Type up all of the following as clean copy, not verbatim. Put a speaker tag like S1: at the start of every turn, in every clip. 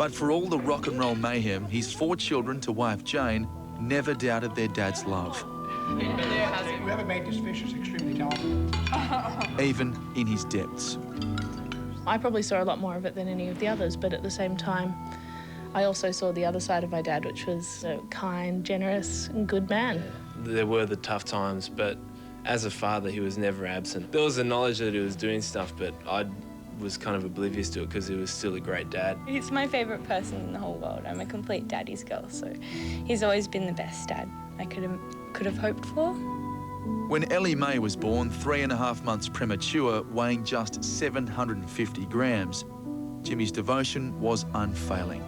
S1: But for all the rock and roll mayhem, his 4 children to wife Jane never doubted their dad's love.
S2: Whoever made this fish is extremely talented.
S1: Even in his depths.
S3: I probably saw a lot more of it than any of the others, but at the same time, I also saw the other side of my dad, which was a kind, generous, and good man.
S4: There were the tough times, but as a father, he was never absent. There was the knowledge that he was doing stuff, but I was kind of oblivious to it because he was still a great dad.
S5: He's my favourite person in the whole world. I'm a complete daddy's girl, so he's always been the best dad I could have hoped for.
S1: When Ellie Mae was born, 3.5 months premature, weighing just 750 grams, Jimmy's devotion was unfailing.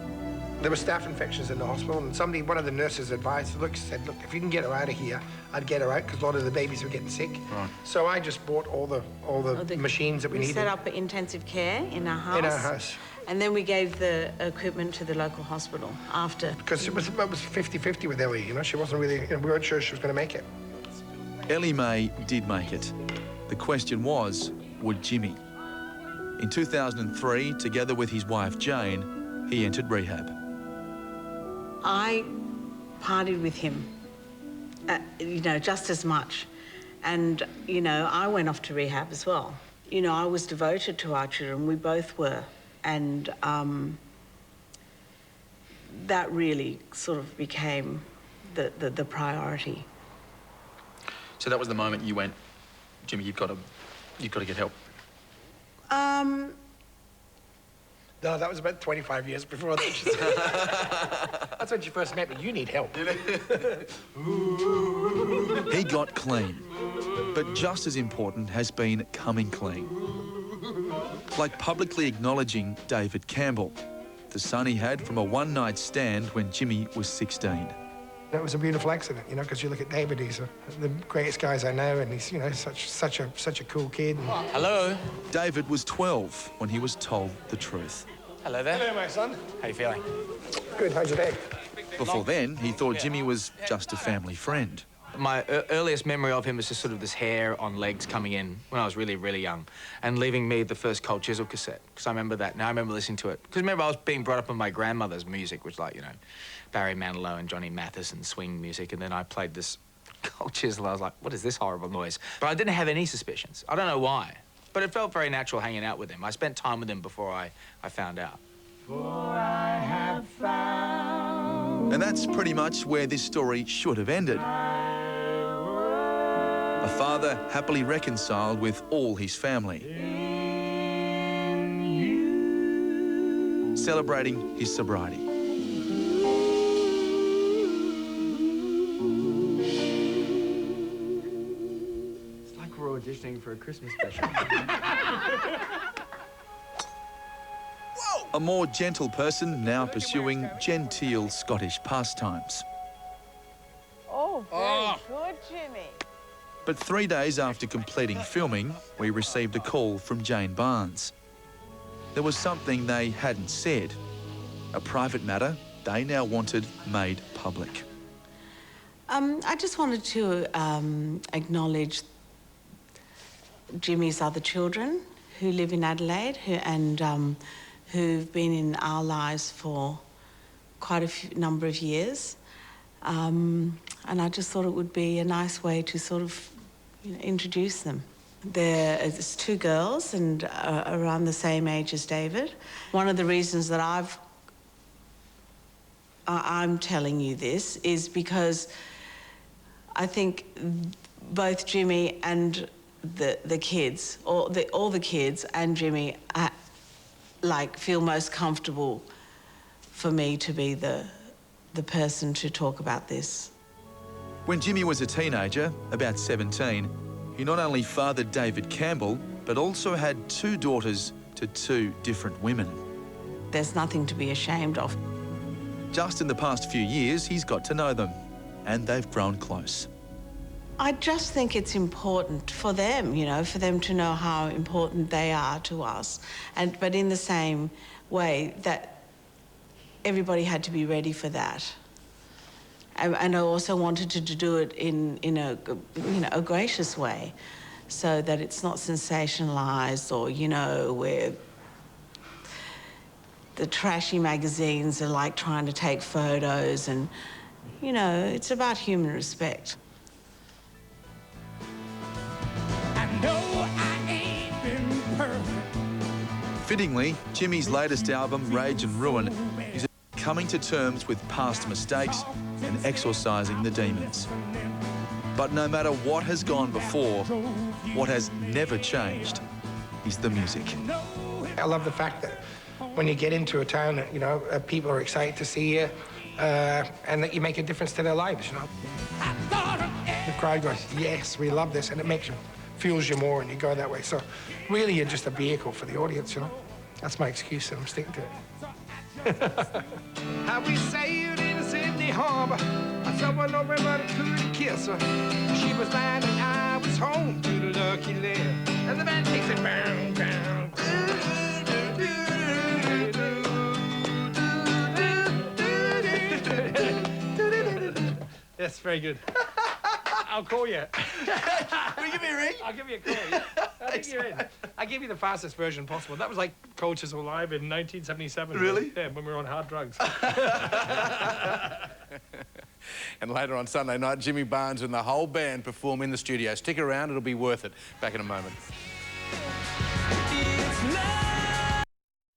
S2: There were staph infections in the hospital, and one of the nurses advised, said, look, if you can get her out of here, I'd get her out, because a lot of the babies were getting sick.
S1: Right.
S2: So I just bought all the machines that we needed.
S6: We set up intensive care in our house.
S2: In our house.
S6: And then we gave the equipment to the local hospital after.
S2: Because it was 50-50 with Ellie, you know, she wasn't really, we weren't sure she was going to make it.
S1: Ellie Mae did make it. The question was, would Jimmy? In 2003, together with his wife Jane, he entered rehab.
S6: I partied with him, you know, just as much. And, you know, I went off to rehab as well. You know, I was devoted to our children, we both were. And that really sort of became the priority.
S7: So that was the moment you went, Jimmy, you've got to get help.
S2: No, that was about 25 years before that. That's when she first met me. You need help.
S1: He got clean. But just as important has been coming clean. Like publicly acknowledging David Campbell, the son he had from a one-night stand when Jimmy was 16.
S2: It was a beautiful accident, you know, because you look at David, he's the greatest guys I know, and he's, you know, such a cool kid. And...
S8: Hello.
S1: David was 12 when he was told the truth.
S8: Hello there.
S2: Hello, my son.
S8: How you feeling?
S2: Good, how's your day?
S1: Before then, he thought Jimmy was just a family friend.
S8: My earliest memory of him was just sort of this hair on legs coming in when I was really, really young and leaving me the first Cold Chisel cassette, because I remember that. Now I remember listening to it. Because remember, I was being brought up on my grandmother's music, which like, you know, Barry Manilow and Johnny Mathis and swing music, and then I played this Cold Chisel. I was like, what is this horrible noise? But I didn't have any suspicions. I don't know why, but it felt very natural hanging out with him. I spent time with him before I found out.
S9: For I have found...
S1: And that's pretty much where this story should have ended. A father happily reconciled with all his family. Celebrating his sobriety.
S8: It's like we're auditioning for a Christmas special.
S1: A more gentle person now pursuing genteel Scottish pastimes.
S10: Oh, very good, Jimmy.
S1: But 3 days after completing filming, we received a call from Jane Barnes. There was something they hadn't said. A private matter they now wanted made public.
S6: I just wanted to acknowledge Jimmy's other children who live in Adelaide who've been in our lives for quite a number of years. And I just thought it would be a nice way to sort of, you know, introduce them. There's 2 girls and around the same age as David. One of the reasons that I'm telling you this is because I think both Jimmy and the kids, all the kids and Jimmy, feel most comfortable for me to be the person to talk about this.
S1: When Jimmy was a teenager, about 17, he not only fathered David Campbell, but also had 2 daughters to 2 different women.
S6: There's nothing to be ashamed of.
S1: Just in the past few years, he's got to know them, and they've grown close.
S6: I just think it's important for them, you know, for them to know how important they are to us. But in the same way that everybody had to be ready for that. And I also wanted to do it in a gracious way, so that it's not sensationalized or, you know, where the trashy magazines are like trying to take photos and, you know, it's about human respect.
S9: I know I ain't been perfect.
S1: Fittingly, Jimmy's latest album, Rage and Ruin, is coming to terms with past mistakes and exorcising the demons. But no matter what has gone before, what has never changed is the music.
S2: I love the fact that when you get into a town, you know, people are excited to see you, and that you make a difference to their lives, you know. The crowd goes, yes, we love this, and it makes you, fuels you more, and you go that way. So really, you're just a vehicle for the audience, you know. That's my excuse, and I'm sticking to it. How we sailed in Sydney Harbor. I saw one over, but I couldn't kiss her. She was mine, and I was home to the lucky land. And the band takes it round, round. That's very good. I'll call you.
S7: Will you give me a ring?
S2: I'll give you a call, yeah. I think you're in. I gave you the fastest version possible. That was like Coaches Alive in 1977.
S7: Really?
S2: Yeah, when we were on hard drugs.
S11: And later on Sunday night, Jimmy Barnes and the whole band perform in the studio. Stick around, it'll be worth it. Back in a moment.